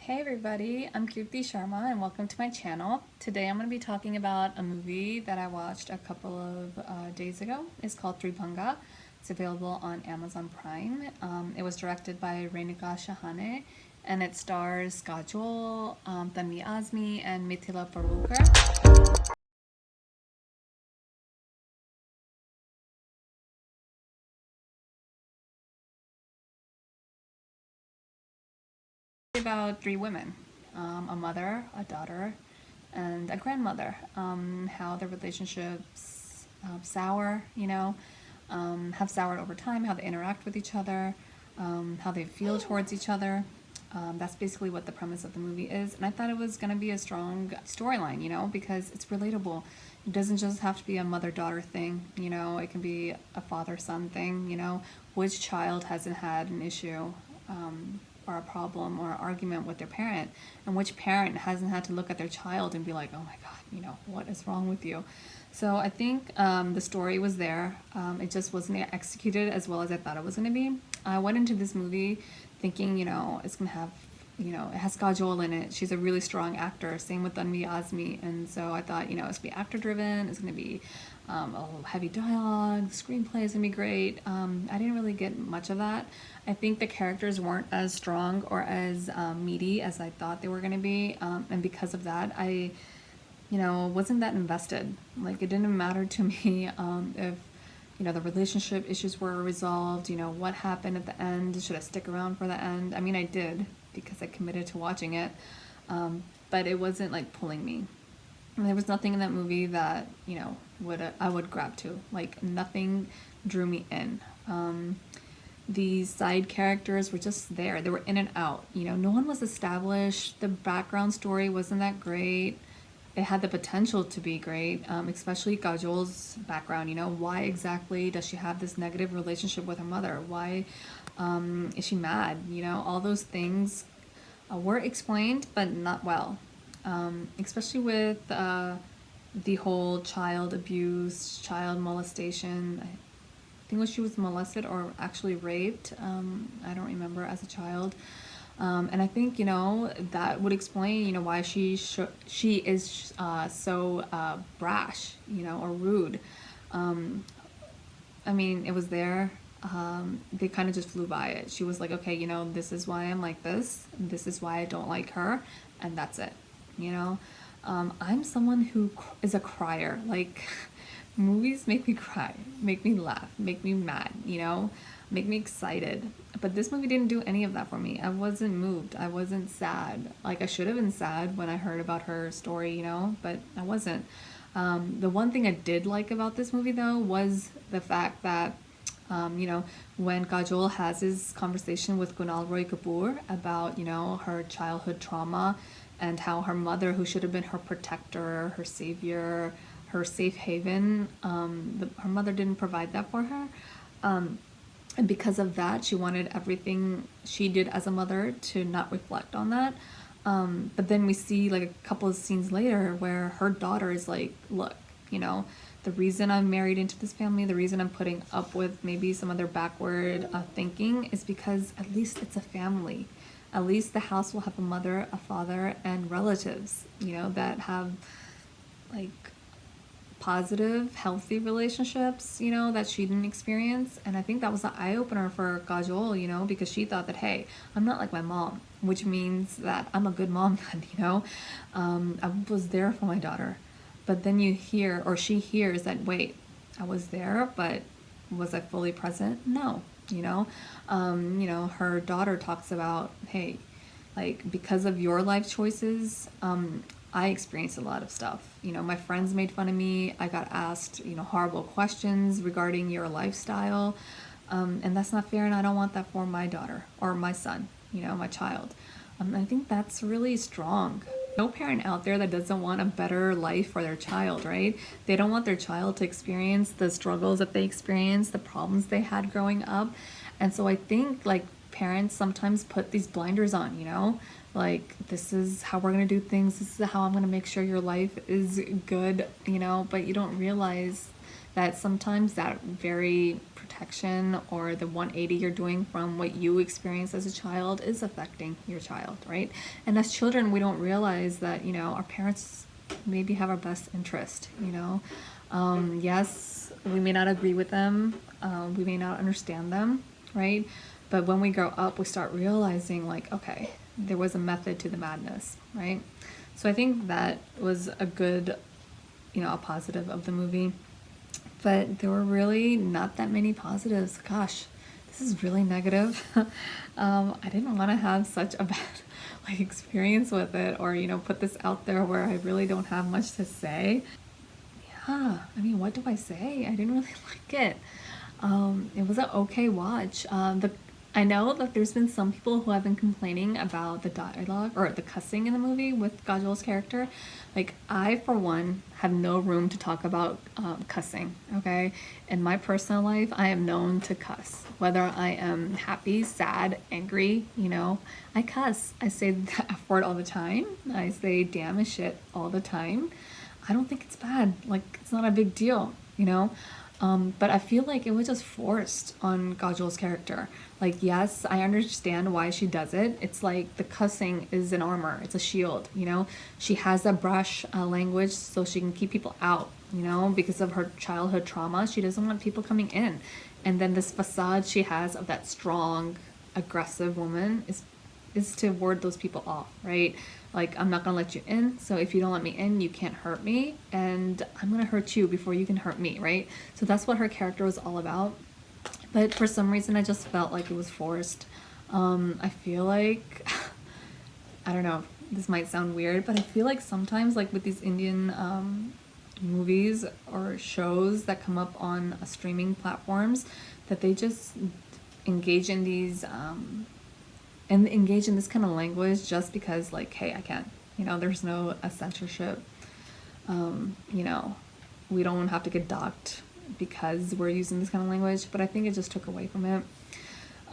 Hey everybody, I'm Kirti Sharma and welcome to my channel. Today I'm going to be talking about a movie that I watched a couple of days ago. It's called Tribhanga. It's available on Amazon Prime. It was directed by Renuka Shahane and it stars Kajol, Tanvi Azmi, and Mithila Palkar. About three women, a mother, a daughter, and a grandmother. How their relationships sour, have soured over time, how they interact with each other, how they feel towards each other. That's basically what the premise of the movie is. And I thought it was going to be a strong storyline, because it's relatable. It doesn't just have to be a mother-daughter thing, it can be a father-son thing, Which child hasn't had an issue or a problem or an argument with their parent, and which parent hasn't had to look at their child and be like, oh my god, what is wrong with you? So I think the story was there. It just wasn't executed as well as I thought it was going to be. I went into this movie thinking, it's going to have, it has Kajol in it. She's a really strong actor. Same with Tanvi Azmi. And so I thought, it's going to be actor driven. It's going to be a heavy dialogue. The screenplay is going to be great. I didn't really get much of that. I think the characters weren't as strong or as meaty as I thought they were going to be. And because of that, I wasn't that invested. Like, it didn't matter to me if, the relationship issues were resolved, what happened at the end, should I stick around for the end? I mean, I did, because I committed to watching it, but it wasn't, like, pulling me. And there was nothing in that movie that, I would grab to. Like, nothing drew me in. These side characters were just there. They were in and out. No one was established. The background story wasn't that great. It had the potential to be great, especially Kajol's background. Why exactly does she have this negative relationship with her mother? Why is she mad? All those things were explained, but not well. Especially with the whole child abuse, child molestation. I think she was molested or actually raped. I don't remember, as a child. And I think, that would explain, why she is so brash, or rude. I mean, it was there. They kind of just flew by it. She was like, okay, this is why I'm like this. This is why I don't like her. And that's it, I'm someone who is a crier. Like, movies make me cry, make me laugh, make me mad, make me excited. But this movie didn't do any of that for me. I wasn't moved. I wasn't sad. Like, I should have been sad when I heard about her story, but I wasn't. The one thing I did like about this movie, though, was the fact that, when Kajol has his conversation with Kunal Roy Kapoor about, her childhood trauma and how her mother, who should have been her protector, her savior, her safe haven, her mother didn't provide that for her. And because of that, she wanted everything she did as a mother to not reflect on that. But then we see, like, a couple of scenes later where her daughter is like, look, the reason I'm married into this family, the reason I'm putting up with maybe some other backward thinking is because at least it's a family. At least the house will have a mother, a father, and relatives, that have, like, positive, healthy relationships, that she didn't experience. And I think that was an eye-opener for Kajol, because she thought that, hey, I'm not like my mom, which means that I'm a good mom then, I was there for my daughter. But then you hear, or she hears that, wait, I was there, but was I fully present? No, her daughter talks about, hey, like, because of your life choices, I experienced a lot of stuff. My friends made fun of me. I got asked, horrible questions regarding your lifestyle. And that's not fair, and I don't want that for my daughter or my son, my child. I think that's really strong. No parent out there that doesn't want a better life for their child, right? They don't want their child to experience the struggles that they experienced, the problems they had growing up. And so I think, like, parents sometimes put these blinders on, like, this is how we're going to do things, this is how I'm going to make sure your life is good, but you don't realize that sometimes that very protection or the 180 you're doing from what you experienced as a child is affecting your child, right? And as children, we don't realize that, you know, our parents maybe have our best interest, you know. Yes, we may not agree with them, we may not understand them, right? But when we grow up, we start realizing, like, okay, there was a method to the madness, right? So I think that was a good, you know, a positive of the movie. But there were really not that many positives. Gosh, this is really negative. I didn't want to have such a bad like experience with it, or, you know, put this out there where I really don't have much to say. Yeah, I mean, what do I say? I didn't really like it. It was an okay watch. I know that there's been some people who have been complaining about the dialogue or the cussing in the movie with Kajol's character. Like, I, for one, have no room to talk about cussing, okay? In my personal life, I am known to cuss. Whether I am happy, sad, angry, you know, I cuss. I say the F word all the time. I say damn and shit all the time. I don't think it's bad. Like, it's not a big deal, you know? But I feel like it was just forced on Kajol's character. Like, yes, I understand why she does it. It's like the cussing is an armor. It's a shield, you know? She has that brush language so she can keep people out, you know? Because of her childhood trauma, she doesn't want people coming in. And then this facade she has of that strong, aggressive woman is to ward those people off, right? Like, I'm not gonna let you in, so if you don't let me in, you can't hurt me, and I'm gonna hurt you before you can hurt me, right? So that's what her character was all about. But for some reason, I just felt like it was forced. I feel like, I don't know, this might sound weird, but I feel like sometimes, like with these Indian movies or shows that come up on streaming platforms, that they just engage in these and engage in this kind of language just because, like, hey, I can, you know, there's no censorship, you know, we don't have to get docked because we're using this kind of language. But I think it just took away from it.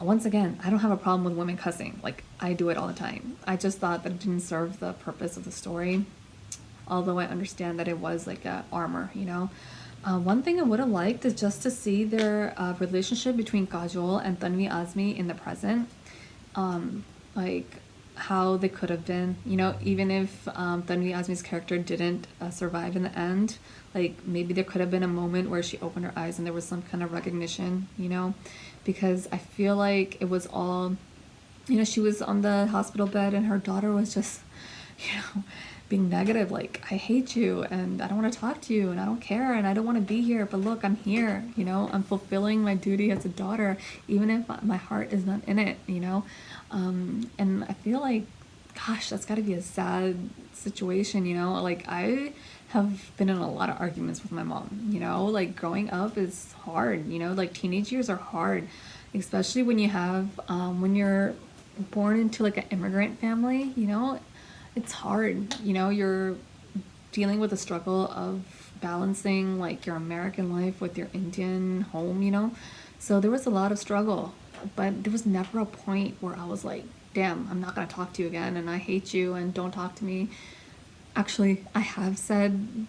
Once again, I don't have a problem with women cussing. Like, I do it all the time. I just thought that it didn't serve the purpose of the story, although I understand that it was like a armor, you know. One thing I would have liked is just to see their relationship between Kajol and Tanvi Azmi in the present. Like how they could have been, you know, even if Tanvi Azmi's character didn't survive in the end, like maybe there could have been a moment where she opened her eyes and there was some kind of recognition, you know, because I feel like it was all, you know, she was on the hospital bed and her daughter was just, you know, being negative, like, I hate you and I don't want to talk to you and I don't care and I don't want to be here, but look, I'm here, you know, I'm fulfilling my duty as a daughter, even if my heart is not in it, you know. And I feel like, gosh, that's got to be a sad situation, you know. Like, I have been in a lot of arguments with my mom, you know, like growing up is hard, you know, like teenage years are hard, especially when you have when you're born into like an immigrant family, you know. It's hard, you know, you're dealing with the struggle of balancing like your American life with your Indian home, you know. So there was a lot of struggle, but there was never a point where I was like, damn, I'm not gonna talk to you again and I hate you and don't talk to me. Actually, I have said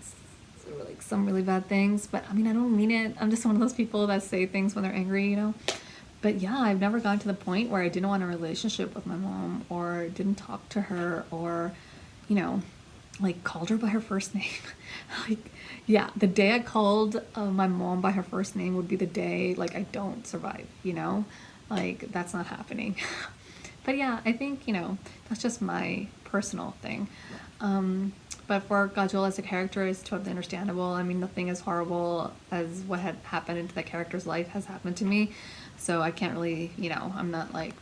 like some really bad things, but I mean, I don't mean it. I'm just one of those people that say things when they're angry, you know. But yeah, I've never gotten to the point where I didn't want a relationship with my mom or didn't talk to her or, you know, like called her by her first name. Like, yeah, the day I called my mom by her first name would be the day, like, I don't survive, you know? Like, that's not happening. But yeah, I think, you know, that's just my personal thing. But for Kajol as a character is totally understandable. I mean, nothing as horrible as what had happened into that character's life has happened to me. So I can't really, you know, I'm not like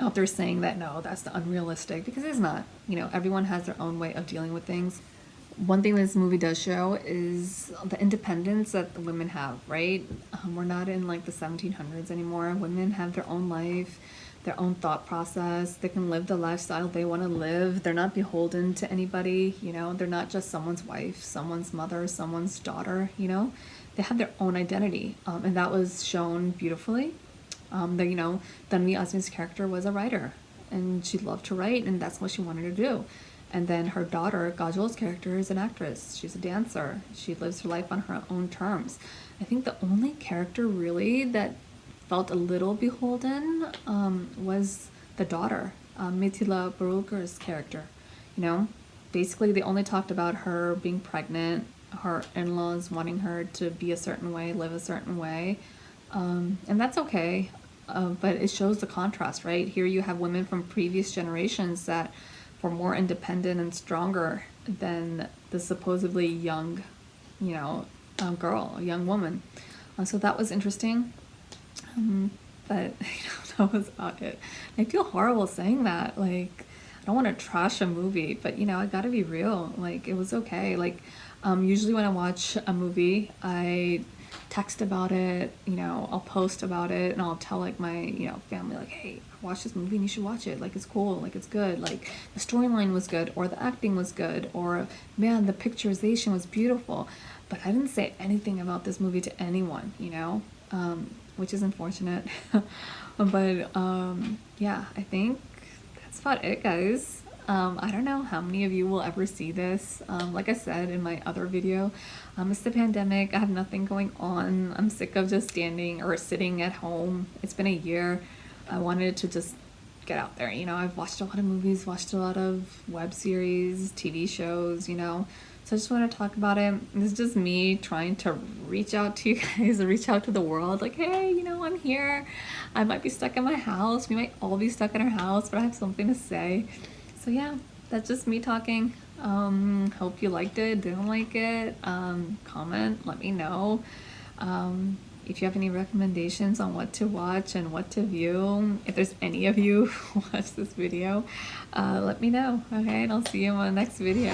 out there saying that, no, that's unrealistic, because it's not. You know, everyone has their own way of dealing with things. One thing this movie does show is the independence that the women have, right? We're not in like the 1700s anymore. Women have their own life, their own thought process. They can live the lifestyle they want to live. They're not beholden to anybody, you know. They're not just someone's wife, someone's mother, someone's daughter, you know. They have their own identity, and that was shown beautifully. That, you know, Tanvi Azmi's character was a writer, and she loved to write, and that's what she wanted to do. And then her daughter, Kajol's character, is an actress. She's a dancer. She lives her life on her own terms. I think the only character really that felt a little beholden was the daughter, Mithila Palkar's character. You know, basically they only talked about her being pregnant, her in-laws wanting her to be a certain way, live a certain way, and that's okay. But it shows the contrast, right? Here you have women from previous generations that were more independent and stronger than the supposedly young, you know, girl, a young woman. So that was interesting. But that was about it. I feel horrible saying that. Like, I don't want to trash a movie, but I gotta be real. Like, it was okay. Like, usually when I watch a movie, I text about it, I'll post about it, and I'll tell like my, family, like, hey, I watched this movie and you should watch it. Like, it's cool, like, it's good. Like, the storyline was good, or the acting was good, or man, the picturization was beautiful. But I didn't say anything about this movie to anyone, which is unfortunate. But yeah, I think that's about it, guys. I don't know how many of you will ever see this. Like I said in my other video, it's the pandemic. I have nothing going on. I'm sick of just standing or sitting at home. It's been a year. I wanted to just get out there. I've watched a lot of movies, watched a lot of web series, TV shows, So I just want to talk about it. It's just me trying to reach out to you guys, reach out to the world. Like, hey, I'm here. I might be stuck in my house. We might all be stuck in our house, but I have something to say. So yeah, that's just me talking. Hope you liked it, didn't like it. Comment, let me know. If you have any recommendations on what to watch and what to view, if there's any of you who watch this video, let me know, okay? And I'll see you in my next video.